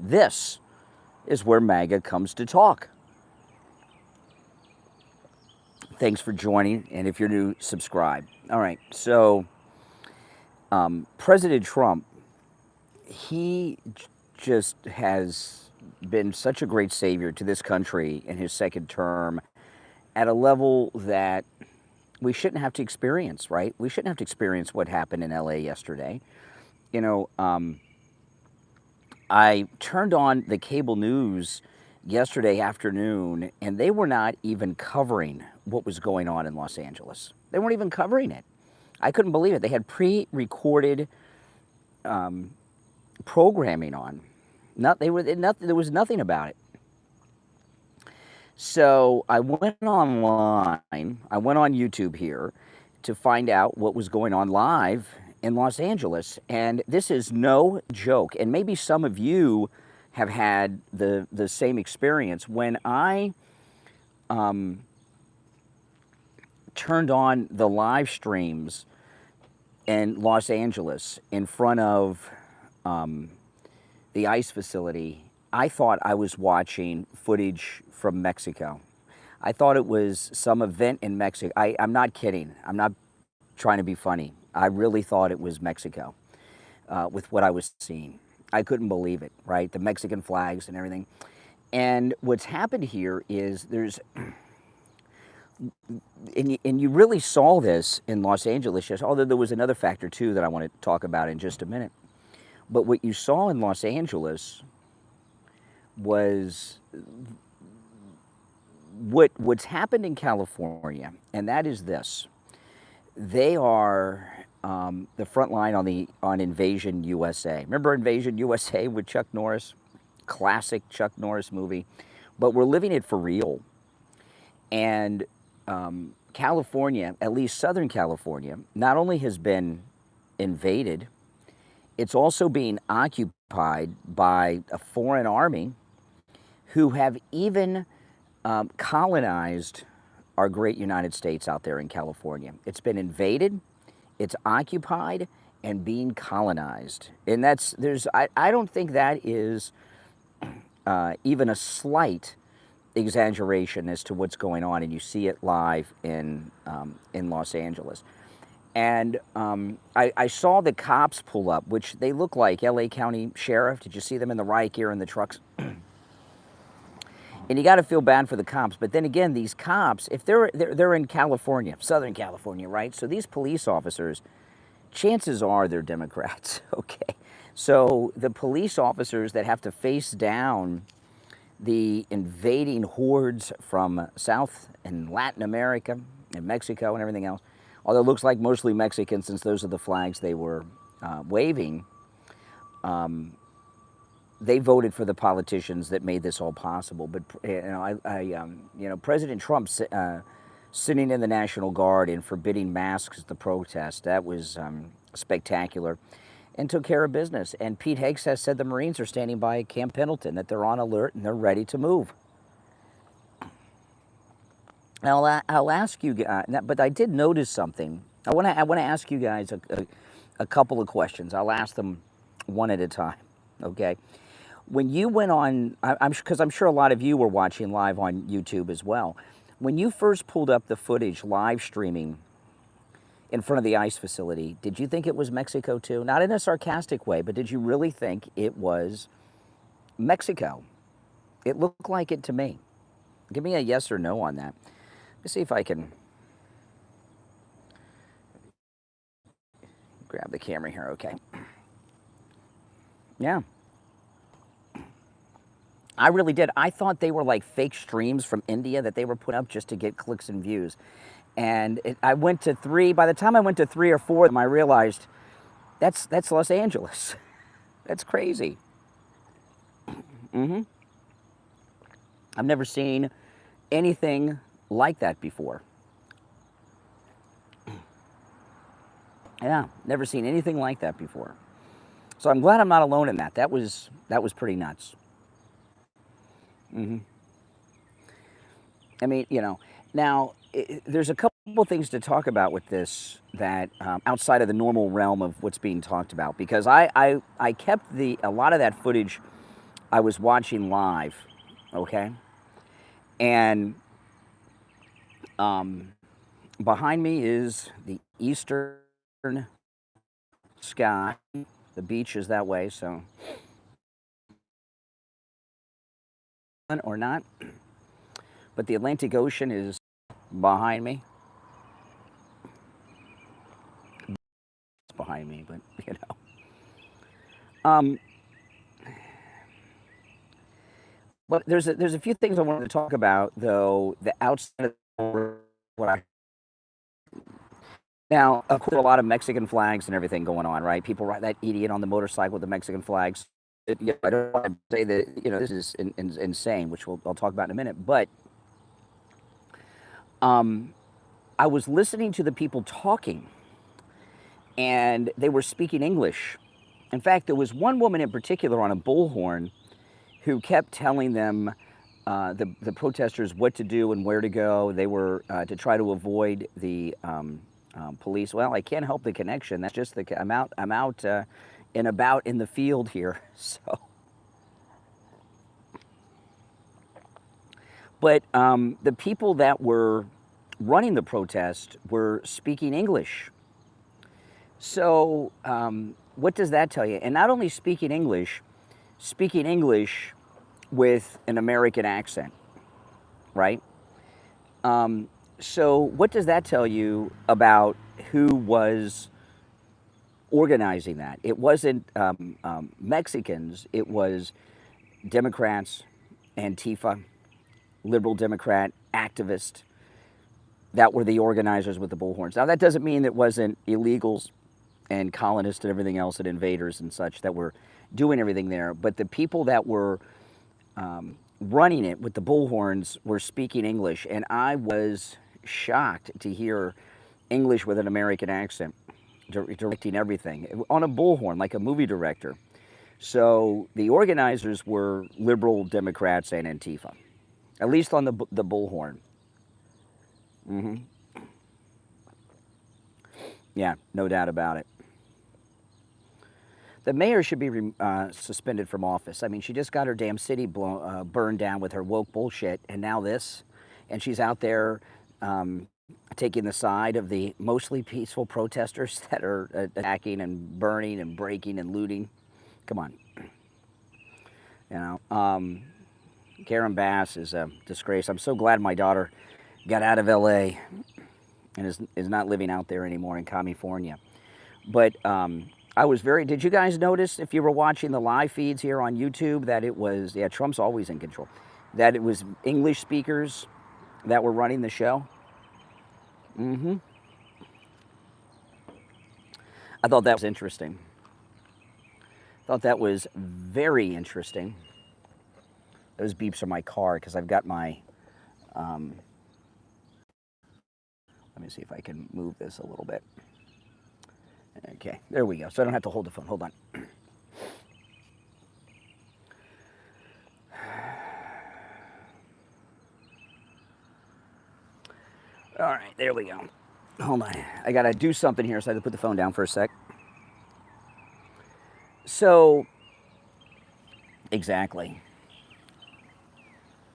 This is where MAGA comes to talk. Thanks for joining, and if you're new, subscribe. All right, so President Trump, he just has been such a great savior to this country in his second term at a level that we shouldn't have to experience, right? We shouldn't have to experience what happened in LA yesterday. You know, I turned on the cable news yesterday afternoon, and they were not even covering what was going on in Los Angeles. They weren't even covering it. I couldn't believe it. They had pre-recorded programming on. There was nothing about it. So I went online. I went on YouTube here to find out what was going on live in Los Angeles, and this is no joke. And maybe some of you have had the same experience. When I turned on the live streams in Los Angeles in front of the ICE facility, I thought I was watching footage from Mexico. I thought it was some event in Mexico. I'm not kidding. I'm not trying to be funny. I really thought it was Mexico with what I was seeing. I couldn't believe it, right? The Mexican flags and everything. And what's happened here is and you really saw this in Los Angeles, although there was another factor too that I want to talk about in just a minute. But what you saw in Los Angeles was what's happened in California, and that is this. They are the front line on Invasion USA. Remember Invasion USA with Chuck Norris? Classic Chuck Norris movie. But we're living it for real. And California, at least Southern California, not only has been invaded, it's also being occupied by a foreign army who have even colonized our great United States out there in California. It's been invaded, it's occupied, and being colonized. And I don't think that is even a slight exaggeration as to what's going on, and you see it live in Los Angeles. And I saw the cops pull up, which they look like LA County Sheriff. Did you see them in the riot gear in the trucks? And you got to feel bad for the cops. But then again, these cops, if they're in California, Southern California, right? So these police officers, chances are they're Democrats, okay? So the police officers that have to face down the invading hordes from South and Latin America and Mexico and everything else, although it looks like mostly Mexican since those are the flags they were waving, they voted for the politicians that made this all possible. But President Trump sitting in the National Guard and forbidding masks at the protest, that was spectacular, and took care of business. And Pete Hegseth said the Marines are standing by Camp Pendleton, that they're on alert and they're ready to move. Now, I'll ask you guys, but I did notice something. I want to ask you guys a couple of questions. I'll ask them one at a time, okay? When you went on, because I'm sure a lot of you were watching live on YouTube as well. When you first pulled up the footage live streaming in front of the ICE facility, did you think it was Mexico too? Not in a sarcastic way, but did you really think it was Mexico? It looked like it to me. Give me a yes or no on that. Let's see if I can grab the camera here, okay. Yeah. I really did. I thought they were like fake streams from India that they were putting up just to get clicks and views. And I went to 3. By the time I went to 3 or 4 of them, I realized that's Los Angeles. That's crazy. I've never seen anything like that before. Yeah, never seen anything like that before. So I'm glad I'm not alone in that. That was pretty nuts. I mean, now there's a couple things to talk about with this that outside of the normal realm of what's being talked about, because I kept a lot of that footage I was watching live, okay? And behind me is the eastern sky. The beach is that way, so or not. But the Atlantic Ocean is behind me. It's behind me, but you know. But there's a few things I wanted to talk about, though, the outside of what I now, of course, a lot of Mexican flags and everything going on, right? People ride that idiot on the motorcycle with the Mexican flags. Yeah, I don't want to say that, you know, this is insane, which I'll talk about in a minute. But I was listening to the people talking, and they were speaking English. In fact, there was one woman in particular on a bullhorn who kept telling them, the protesters, what to do and where to go. They were to try to avoid the police. Well, I can't help the connection. That's just I'm out and about in the field here. So, but the people that were running the protest were speaking English. So, what does that tell you? And not only speaking English with an American accent, right? So what does that tell you about who was organizing that? It wasn't Mexicans, it was Democrats, Antifa, liberal Democrat, activists that were the organizers with the bullhorns. Now that doesn't mean it wasn't illegals and colonists and everything else and invaders and such that were doing everything there, but the people that were running it with the bullhorns were speaking English, and I was shocked to hear English with an American accent, directing everything on a bullhorn like a movie director. So the organizers were liberal Democrats and Antifa, at least on the bullhorn. Yeah, no doubt about it. The mayor should be suspended from office. I mean, she just got her damn city burned down with her woke bullshit, and now this. And she's out there taking the side of the mostly peaceful protesters that are attacking and burning and breaking and looting. Come on. You know, Karen Bass is a disgrace. I'm so glad my daughter got out of LA and is not living out there anymore in California. But I was did you guys notice, if you were watching the live feeds here on YouTube, that it was, yeah, Trump's always in control, that it was English speakers that were running the show? I thought that was interesting. Thought that was very interesting. Those beeps are my car because I've got my, let me see if I can move this a little bit. Okay, there we go. So I don't have to hold the phone. Hold on. All right, there we go. Hold on. I got to do something here, so I have to put the phone down for a sec. So, exactly.